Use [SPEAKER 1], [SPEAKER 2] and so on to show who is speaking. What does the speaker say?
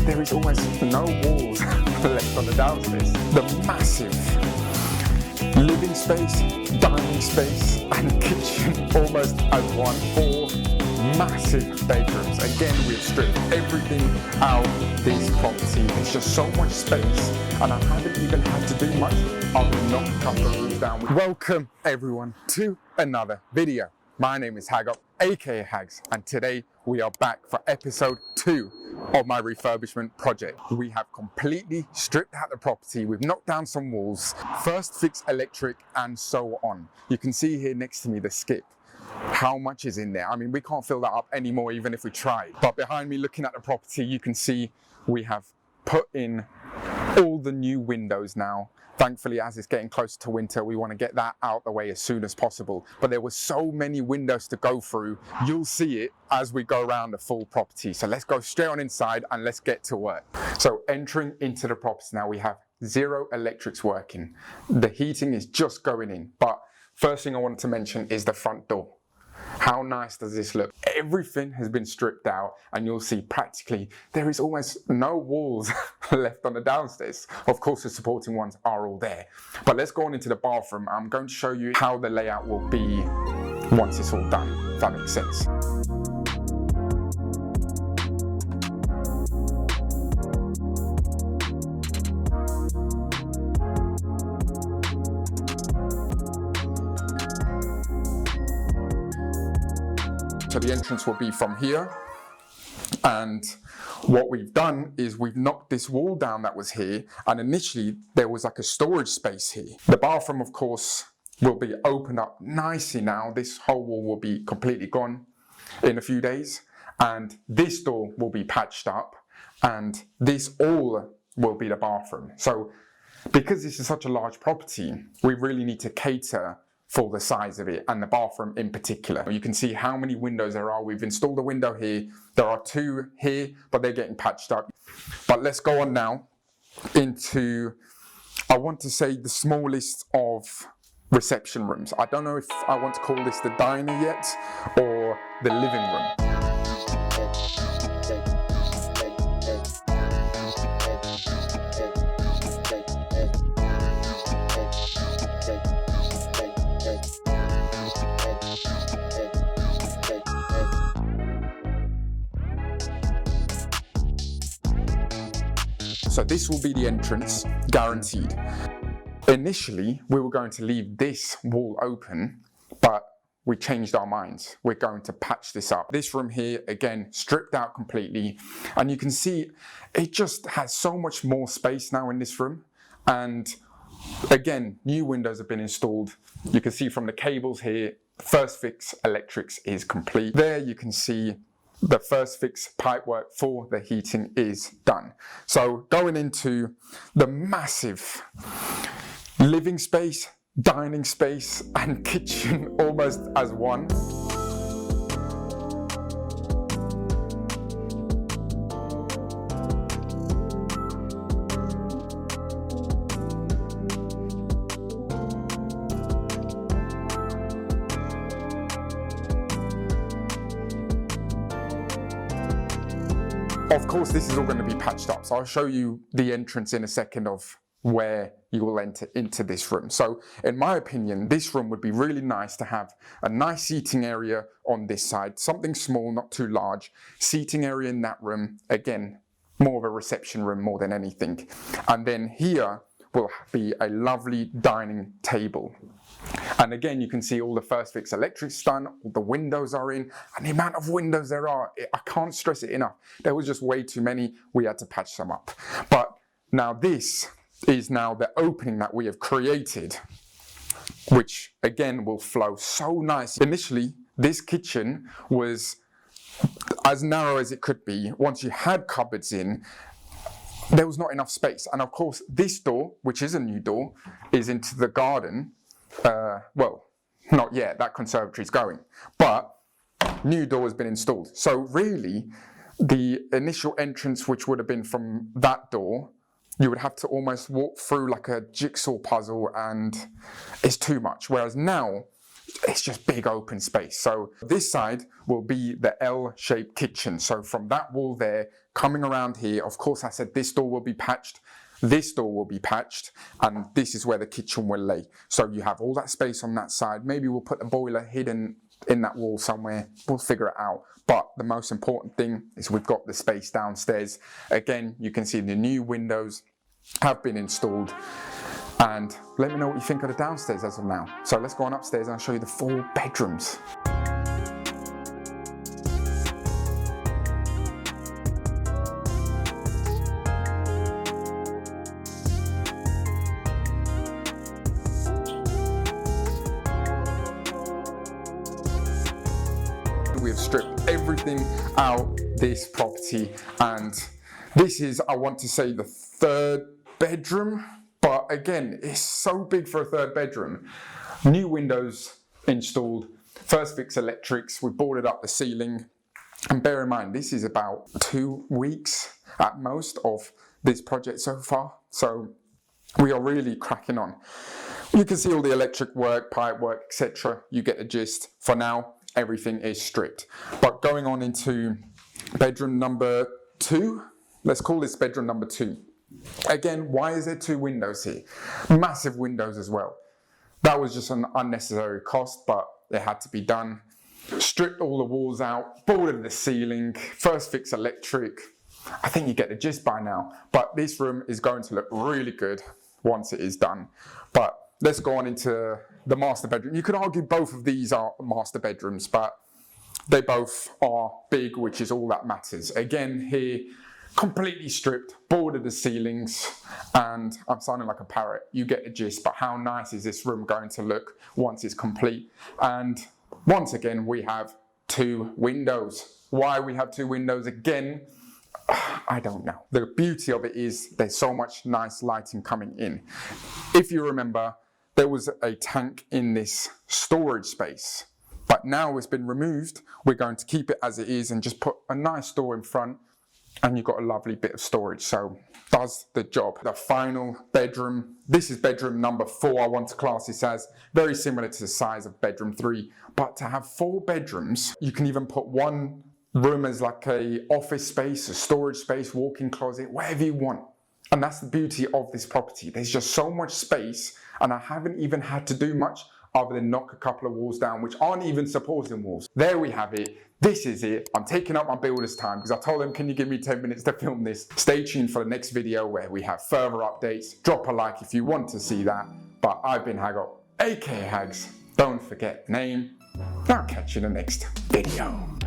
[SPEAKER 1] there is almost no walls left on the downstairs. The massive living space, dining space, and kitchen almost as one. 4 massive bedrooms. Again, we've stripped everything out this property. There's just so much space, and I haven't even had to do much other than knock a couple of rooms down. Welcome everyone to another video. My name is Hagop, aka Hags, and today we are back for episode 2 of my refurbishment project. We have completely stripped out the property. We've knocked down some walls, first fixed electric, and so on. You can see here next to me the skip. How much is in there? I mean, we can't fill that up anymore even if we tried. But behind me, looking at the property, you can see we have put in all the new windows now. Thankfully, as it's getting closer to winter, we want to get that out the way as soon as possible. But there were so many windows to go through. You'll see it as we go around the full property. So let's go straight on inside and let's get to work. So entering into the property now, we have 0 electrics working. The heating is just going in. But first thing I wanted to mention is the front door. How nice does this look? Everything has been stripped out, and you'll see practically there is almost no walls left on the downstairs. Of course, the supporting ones are all there. But let's go on into the bathroom. I'm going to show you how the layout will be once it's all done, if that makes sense. So the entrance will be from here, and what we've done is we've knocked this wall down that was here, and initially there was like a storage space here. The bathroom, of course, will be opened up nicely now. This whole wall will be completely gone in a few days, and this door will be patched up, and this all will be the bathroom. So because this is such a large property, we really need to cater for the size of it, and the bathroom in particular. You can see how many windows there are. We've installed a window here. There are 2 here, but they're getting patched up. But let's go on now into, I want to say, the smallest of reception rooms. I don't know if I want to call this the diner yet or the living room. So this will be the entrance, guaranteed. Initially, we were going to leave this wall open, but we changed our minds. We're going to patch this up. This room here, again, stripped out completely. And you can see it just has so much more space now in this room. And again, new windows have been installed. You can see from the cables here, first fix electrics is complete. There you can see the first fix pipework for the heating is done. So going into the massive living space, dining space, and kitchen almost as one. Of course, this is all going to be patched up, so I'll show you the entrance in a second of where you will enter into this room. So in my opinion, this room would be really nice to have a nice seating area on this side, something small, not too large, seating area in that room, again, more of a reception room more than anything. And then here will be a lovely dining table. And again, you can see all the first fix electrics done, all the windows are in, and the amount of windows there are, I can't stress it enough. There was just way too many, we had to patch some up. But now this is now the opening that we have created, which again will flow so nice. Initially, this kitchen was as narrow as it could be. Once you had cupboards in, there was not enough space. And of course, this door, which is a new door, is into the garden. Well, not yet, that conservatory is going, but new door has been installed. So really, the initial entrance, which would have been from that door, you would have to almost walk through like a jigsaw puzzle, and it's too much. Whereas now, it's just big open space. So this side will be the L-shaped kitchen. So from that wall there, coming around here, of course I said this door will be patched, this door will be patched, and this is where the kitchen will lay. So you have all that space on that side. Maybe we'll put the boiler hidden in that wall somewhere, we'll figure it out. But the most important thing is we've got the space downstairs. Again, you can see the new windows have been installed. And let me know what you think of the downstairs as of now. So let's go on upstairs and I'll show you the 4 bedrooms. We have stripped everything out this property, and this is, I want to say, the 3rd bedroom. But again, it's so big for a 3rd bedroom. New windows installed, first fix electrics, we boarded up the ceiling. And bear in mind, this is about 2 weeks at most of this project so far. So we are really cracking on. You can see all the electric work, pipe work, etc. You get the gist. For now, everything is stripped. But going on into bedroom number 2, let's call this bedroom number 2. Again, why is there 2 windows here? Massive windows as well. That was just an unnecessary cost, but it had to be done. Stripped all the walls out, boarded the ceiling, first fix electric. I think you get the gist by now. But this room is going to look really good once it is done. But let's go on into the master bedroom. You could argue both of these are master bedrooms, but they both are big, which is all that matters. Again, here, completely stripped, boarded the ceilings, and I'm sounding like a parrot. You get the gist, but how nice is this room going to look once it's complete? And once again, we have 2 windows. Why we have 2 windows again, I don't know. The beauty of it is there's so much nice lighting coming in. If you remember, there was a tank in this storage space, but now it's been removed. We're going to keep it as it is and just put a nice door in front, and you've got a lovely bit of storage, so does the job. The final bedroom, this is bedroom number 4, I want to class this as, very similar to the size of bedroom 3, but to have 4 bedrooms, you can even put one room as like a office space, a storage space, walk-in closet, whatever you want. And that's the beauty of this property. There's just so much space, and I haven't even had to do much other than knock a couple of walls down, which aren't even supporting walls. There we have it. This is it. I'm taking up my builder's time because I told them, can you give me 10 minutes to film this? Stay tuned for the next video where we have further updates. Drop a like if you want to see that. But I've been Haggot, aka Hags. Don't forget the name. I'll catch you in the next video.